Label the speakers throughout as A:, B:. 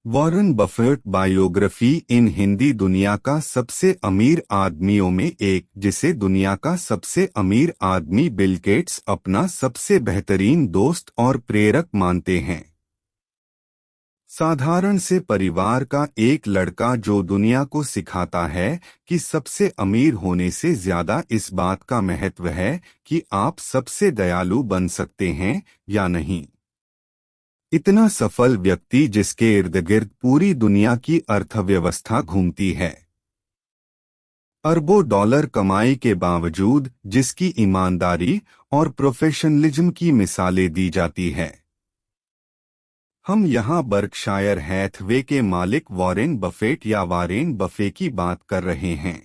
A: Warren Buffett biography इन हिंदी दुनिया का सबसे अमीर आदमियों में एक, जिसे दुनिया का सबसे अमीर आदमी बिल गेट्स अपना सबसे बेहतरीन दोस्त और प्रेरक मानते हैं। साधारण से परिवार का एक लड़का जो दुनिया को सिखाता है कि सबसे अमीर होने से ज्यादा इस बात का महत्व है कि आप सबसे दयालु बन सकते हैं या नहीं। इतना सफल व्यक्ति जिसके इर्द गिर्द पूरी दुनिया की अर्थव्यवस्था घूमती है, अरबों डॉलर कमाई के बावजूद जिसकी ईमानदारी और प्रोफेशनलिज्म की मिसालें दी जाती है। हम यहाँ बर्कशायर हैथवे के मालिक वॉरेन बफेट या वॉरेन बफे की बात कर रहे हैं।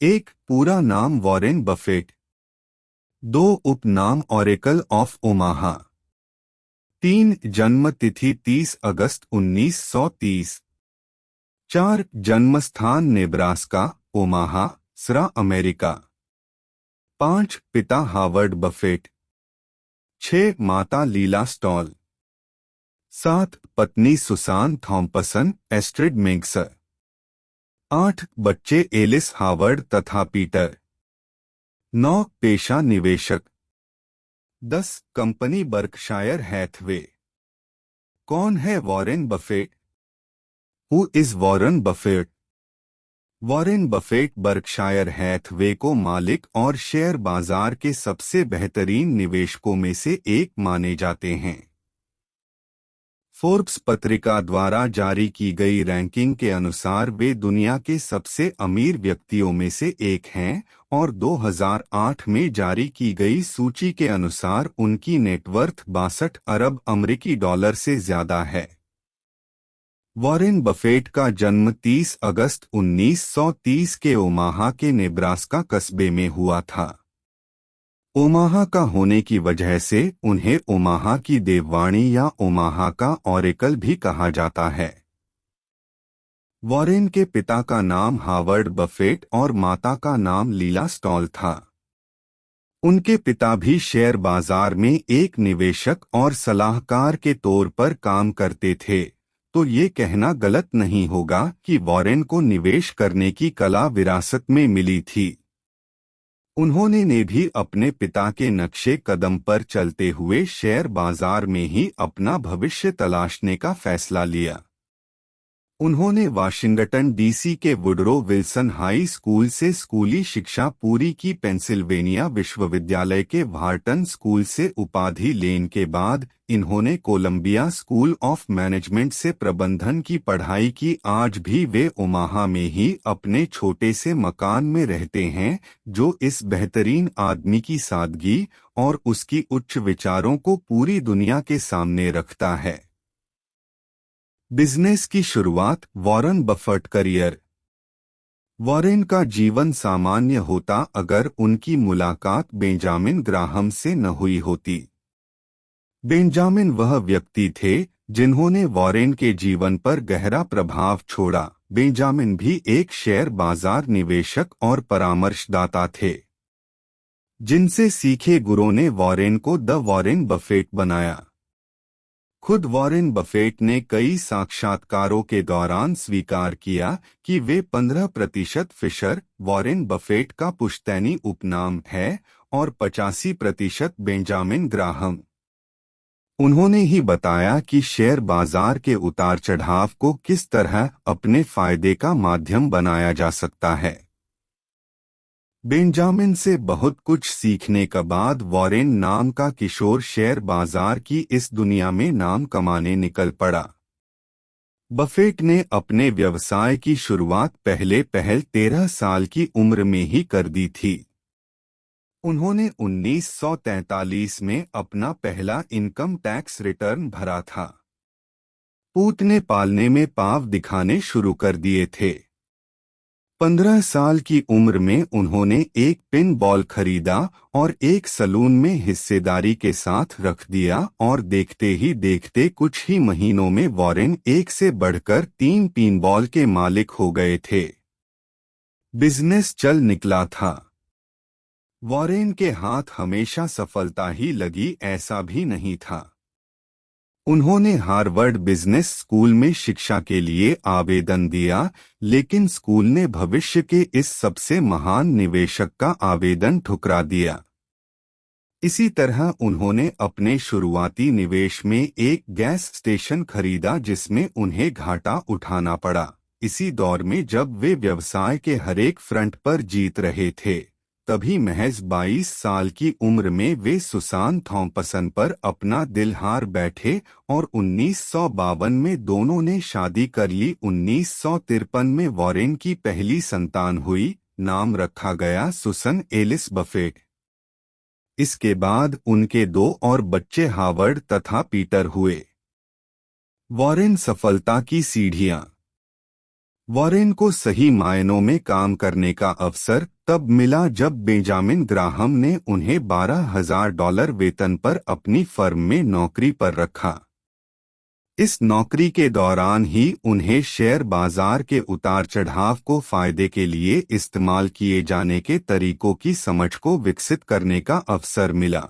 A: एक, पूरा नाम वॉरेन बफेट। दो, उपनाम ओरेकल ऑफ ओमाहा। तीन, जन्म तिथि 30 अगस्त 1930। चार, जन्मस्थान नेब्रास्का, ओमाहा, सरा, अमेरिका। पांच, पिता हावर्ड बफेट। छह, माता लीला स्टॉल। सात, पत्नी सुसान थॉम्पसन, एस्ट्रिड मेग्सर। आठ, बच्चे एलिस हावर्ड तथा पीटर। नौ, पेशा निवेशक। 10, कंपनी बर्कशायर हैथवे। कौन है Warren Buffett? Who is Warren Buffett? Warren Buffett Berkshire Hathaway को मालिक और शेयर बाजार के सबसे बेहतरीन निवेशकों में से एक माने जाते हैं। फोर्ब्स पत्रिका द्वारा जारी की गई रैंकिंग के अनुसार वे दुनिया के सबसे अमीर व्यक्तियों में से एक हैं और 2008 में जारी की गई सूची के अनुसार उनकी नेटवर्थ 62 अरब अमेरिकी डॉलर से ज्यादा है। वॉरेन बफेट का जन्म 30 अगस्त 1930 के ओमाहा के नेब्रास्का कस्बे में हुआ था। ओमाहा का होने की वजह से उन्हें ओमाहा की देववाणी या ओमाहा का ओरेकल भी कहा जाता है। वॉरेन के पिता का नाम हावर्ड बफेट और माता का नाम लीला स्टॉल था। उनके पिता भी शेयर बाजार में एक निवेशक और सलाहकार के तौर पर काम करते थे, तो ये कहना गलत नहीं होगा कि वॉरेन को निवेश करने की कला विरासत में मिली थी। उन्होंने ने भी अपने पिता के नक्शे कदम पर चलते हुए शेयर बाजार में ही अपना भविष्य तलाशने का फैसला लिया। उन्होंने वाशिंगटन डीसी के वुडरो विल्सन हाई स्कूल से स्कूली शिक्षा पूरी की। पेंसिल्वेनिया विश्वविद्यालय के व्हार्टन स्कूल से उपाधि लेने के बाद इन्होंने कोलंबिया स्कूल ऑफ मैनेजमेंट से प्रबंधन की पढ़ाई की। आज भी वे ओमाहा में ही अपने छोटे से मकान में रहते हैं, जो इस बेहतरीन आदमी की सादगी और उसकी उच्च विचारों को पूरी दुनिया के सामने रखता है। बिजनेस की शुरुआत। Warren Buffett career. वॉरेन का जीवन सामान्य होता अगर उनकी मुलाकात बेंजामिन ग्राहम से न हुई होती। बेंजामिन वह व्यक्ति थे जिन्होंने वॉरेन के जीवन पर गहरा प्रभाव छोड़ा। बेंजामिन भी एक शेयर बाजार निवेशक और परामर्शदाता थे। जिनसे सीखे गुरुओं ने वॉरेन को द वॉरेन बफेट बनाया। खुद वॉरेन बफेट ने कई साक्षात्कारों के दौरान स्वीकार किया कि वे 15% फिशर वॉरेन बफेट का पुश्तैनी उपनाम है और 85% बेंजामिन ग्राहम। उन्होंने ही बताया कि शेयर बाजार के उतार चढ़ाव को किस तरह अपने फायदे का माध्यम बनाया जा सकता है। बेंजामिन से बहुत कुछ सीखने के बाद वॉरेन नाम का किशोर शेयर बाजार की इस दुनिया में नाम कमाने निकल पड़ा। बफेट ने अपने व्यवसाय की शुरुआत पहले 13 साल की उम्र में ही कर दी थी। उन्होंने 1943 में अपना पहला इनकम टैक्स रिटर्न भरा था। पूतने पालने में पाँव दिखाने शुरू कर दिए थे। 15 साल की उम्र में उन्होंने एक पिन बॉल खरीदा और एक सलून में हिस्सेदारी के साथ रख दिया और देखते ही देखते कुछ ही महीनों में वॉरेन एक से बढ़कर 3 पिन बॉल के मालिक हो गए थे। बिजनेस चल निकला था। वॉरेन के हाथ हमेशा सफलता ही लगी ऐसा भी नहीं था। उन्होंने हार्वर्ड बिजनेस स्कूल में शिक्षा के लिए आवेदन दिया, लेकिन स्कूल ने भविष्य के इस सबसे महान निवेशक का आवेदन ठुकरा दिया। इसी तरह उन्होंने अपने शुरुआती निवेश में एक गैस स्टेशन खरीदा जिसमें उन्हें घाटा उठाना पड़ा। इसी दौर में जब वे व्यवसाय के हरेक फ्रंट पर जीत रहे थे, तभी महज 22 साल की उम्र में वे सुसान थॉम्पसन पर अपना दिल हार बैठे और 1952 में दोनों ने शादी कर ली। 1953 में वॉरेन की पहली संतान हुई, नाम रखा गया सुसन एलिस बफेट। इसके बाद उनके 2 और बच्चे हावर्ड तथा पीटर हुए। वॉरेन सफलता की सीढ़ियां। वॉरेन को सही मायनों में काम करने का अवसर तब मिला जब बेंजामिन ग्राहम ने उन्हें $12,000 वेतन पर अपनी फर्म में नौकरी पर रखा। इस नौकरी के दौरान ही उन्हें शेयर बाजार के उतार चढ़ाव को फायदे के लिए इस्तेमाल किए जाने के तरीकों की समझ को विकसित करने का अवसर मिला।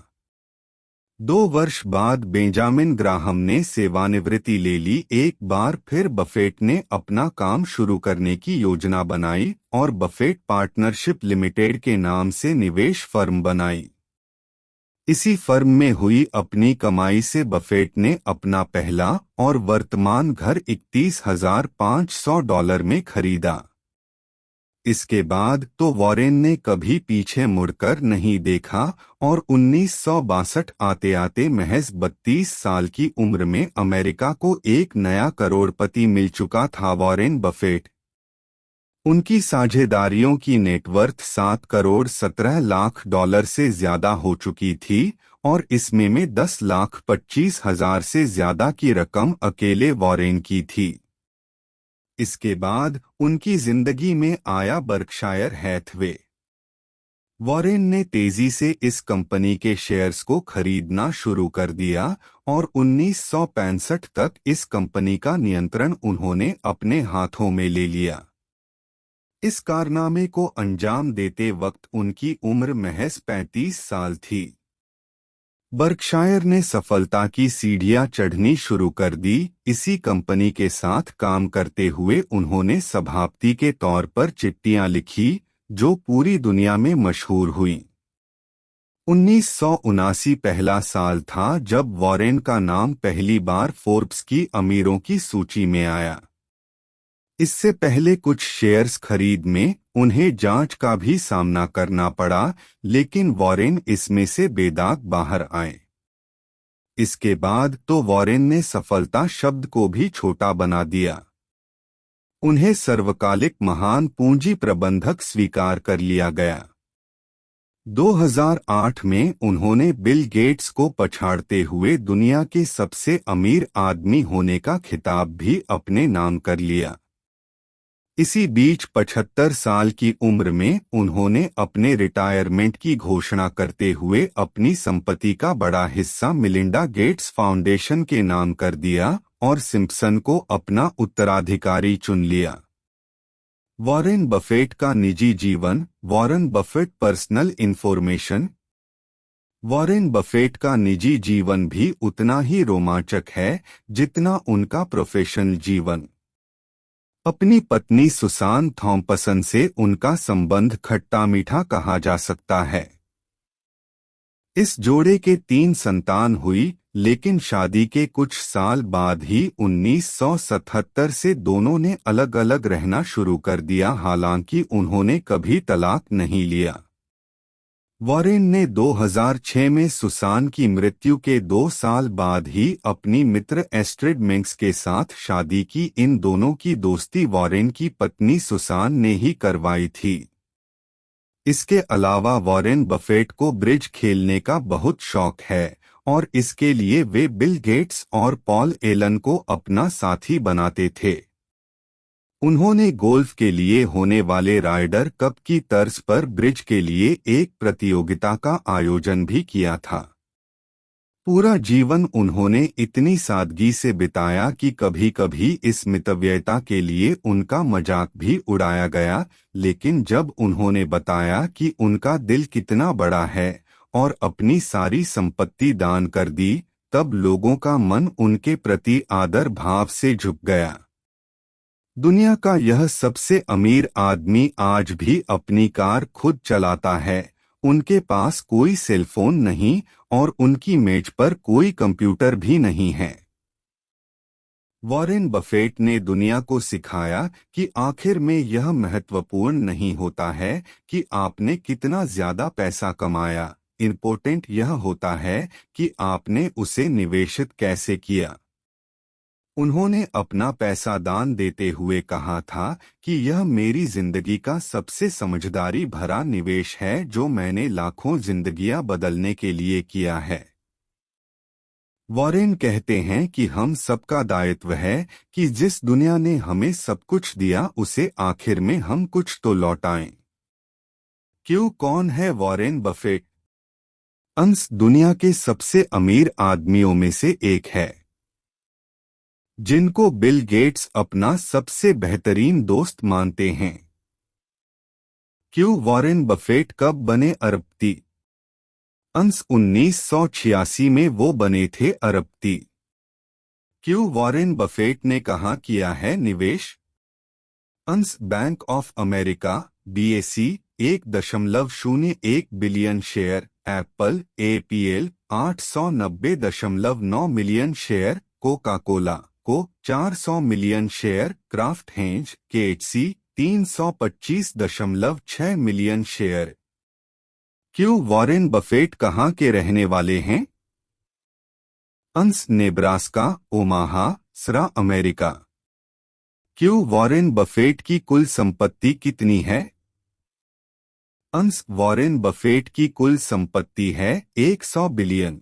A: 2 वर्ष बाद बेंजामिन ग्राहम ने सेवानिवृत्ति ले ली। एक बार फिर बफेट ने अपना काम शुरू करने की योजना बनाई और बफेट पार्टनरशिप लिमिटेड के नाम से निवेश फर्म बनाई। इसी फर्म में हुई अपनी कमाई से बफेट ने अपना पहला और वर्तमान घर $31,500 में खरीदा। इसके बाद तो वॉरेन ने कभी पीछे मुड़कर नहीं देखा और 1962 आते आते महज 32 साल की उम्र में अमेरिका को एक नया करोड़पति मिल चुका था। वॉरेन बफेट, उनकी साझेदारियों की नेटवर्थ $7,17,00,000 से ज्यादा हो चुकी थी और इसमें में 10,25,000 से ज्यादा की रकम अकेले वॉरेन की थी। इसके बाद उनकी जिंदगी में आया बर्कशायर हैथवे। वॉरेन ने तेजी से इस कंपनी के शेयर्स को खरीदना शुरू कर दिया और 1965 तक इस कंपनी का नियंत्रण उन्होंने अपने हाथों में ले लिया। इस कारनामे को अंजाम देते वक्त उनकी उम्र महज 35 साल थी। बर्कशायर ने सफलता की सीढ़ियां चढ़नी शुरू कर दी। इसी कंपनी के साथ काम करते हुए उन्होंने सभापति के तौर पर चिट्ठियां लिखी जो पूरी दुनिया में मशहूर हुईं। 1979 पहला साल था जब वॉरेन का नाम पहली बार फोर्ब्स की अमीरों की सूची में आया। इससे पहले कुछ शेयर्स खरीद में उन्हें जांच का भी सामना करना पड़ा, लेकिन वॉरेन इसमें से बेदाग बाहर आए। इसके बाद तो वॉरेन ने सफलता शब्द को भी छोटा बना दिया। उन्हें सर्वकालिक महान पूंजी प्रबंधक स्वीकार कर लिया गया। 2008 में उन्होंने बिल गेट्स को पछाड़ते हुए दुनिया के सबसे अमीर आदमी होने का खिताब भी अपने नाम कर लिया। इसी बीच 75 साल की उम्र में उन्होंने अपने रिटायरमेंट की घोषणा करते हुए अपनी संपत्ति का बड़ा हिस्सा मिलिंडा गेट्स फाउंडेशन के नाम कर दिया और सिम्पसन को अपना उत्तराधिकारी चुन लिया। वॉरेन बफेट का निजी जीवन। Warren Buffett personal information. Warren Buffett का निजी जीवन भी उतना ही रोमांचक है जितना उनका प्रोफेशनल जीवन। अपनी पत्नी सुसान थॉम्पसन से उनका संबंध खट्टा मीठा कहा जा सकता है। इस जोड़े के 3 संतान हुई, लेकिन शादी के कुछ साल बाद ही 1977 से दोनों ने अलग अलग रहना शुरू कर दिया। हालांकि उन्होंने कभी तलाक नहीं लिया। वॉरेन ने 2006 में सुसान की मृत्यु के 2 साल बाद ही अपनी मित्र एस्ट्रिड मिंक्स के साथ शादी की। इन दोनों की दोस्ती वॉरेन की पत्नी सुसान ने ही करवाई थी। इसके अलावा वॉरेन बफेट को ब्रिज खेलने का बहुत शौक है और इसके लिए वे बिल गेट्स और पॉल एलन को अपना साथी बनाते थे। उन्होंने गोल्फ के लिए होने वाले राइडर कप की तर्ज पर ब्रिज के लिए एक प्रतियोगिता का आयोजन भी किया था। पूरा जीवन उन्होंने इतनी सादगी से बिताया कि कभी-कभी इस मितव्ययता के लिए उनका मजाक भी उड़ाया गया, लेकिन जब उन्होंने बताया कि उनका दिल कितना बड़ा है और अपनी सारी संपत्ति दान कर दी, तब लोगों का मन उनके प्रति आदर भाव से झुक गया। दुनिया का यह सबसे अमीर आदमी आज भी अपनी कार खुद चलाता है, उनके पास कोई सेलफोन नहीं और उनकी मेज पर कोई कंप्यूटर भी नहीं है। वॉरेन बफेट ने दुनिया को सिखाया कि आखिर में यह महत्वपूर्ण नहीं होता है कि आपने कितना ज्यादा पैसा कमाया, इम्पोर्टेंट यह होता है कि आपने उसे निवेशित कैसे किया। उन्होंने अपना पैसा दान देते हुए कहा था कि यह मेरी जिंदगी का सबसे समझदारी भरा निवेश है जो मैंने लाखों जिंदगियां बदलने के लिए किया है। वॉरेन कहते हैं कि हम सबका दायित्व है कि जिस दुनिया ने हमें सब कुछ दिया उसे आखिर में हम कुछ तो लौटाएं। क्यों? कौन है वॉरेन बफेट? अंश दुनिया के सबसे अमीर आदमियों में से एक है, जिनको बिल गेट्स अपना सबसे बेहतरीन दोस्त मानते हैं। क्यों वॉरेन बफेट कब बने अरबपति? अंश 1986 में वो बने थे अरबपति। क्यों वॉरेन बफेट ने कहा किया है निवेश? अंश bank of America BAC 1.01 billion share, Apple APL 890.9 million share, Coca Cola को 400 million share, craft henge KHC 325.6 million share. क्यों वॉरेन बफेट कहाँ के रहने वाले हैं? अंश नेब्रास्का, ओमाहा, सरा, अमेरिका। क्यों वॉरेन बफेट की कुल संपत्ति कितनी है? अंश वॉरेन बफेट की कुल संपत्ति है 100 बिलियन।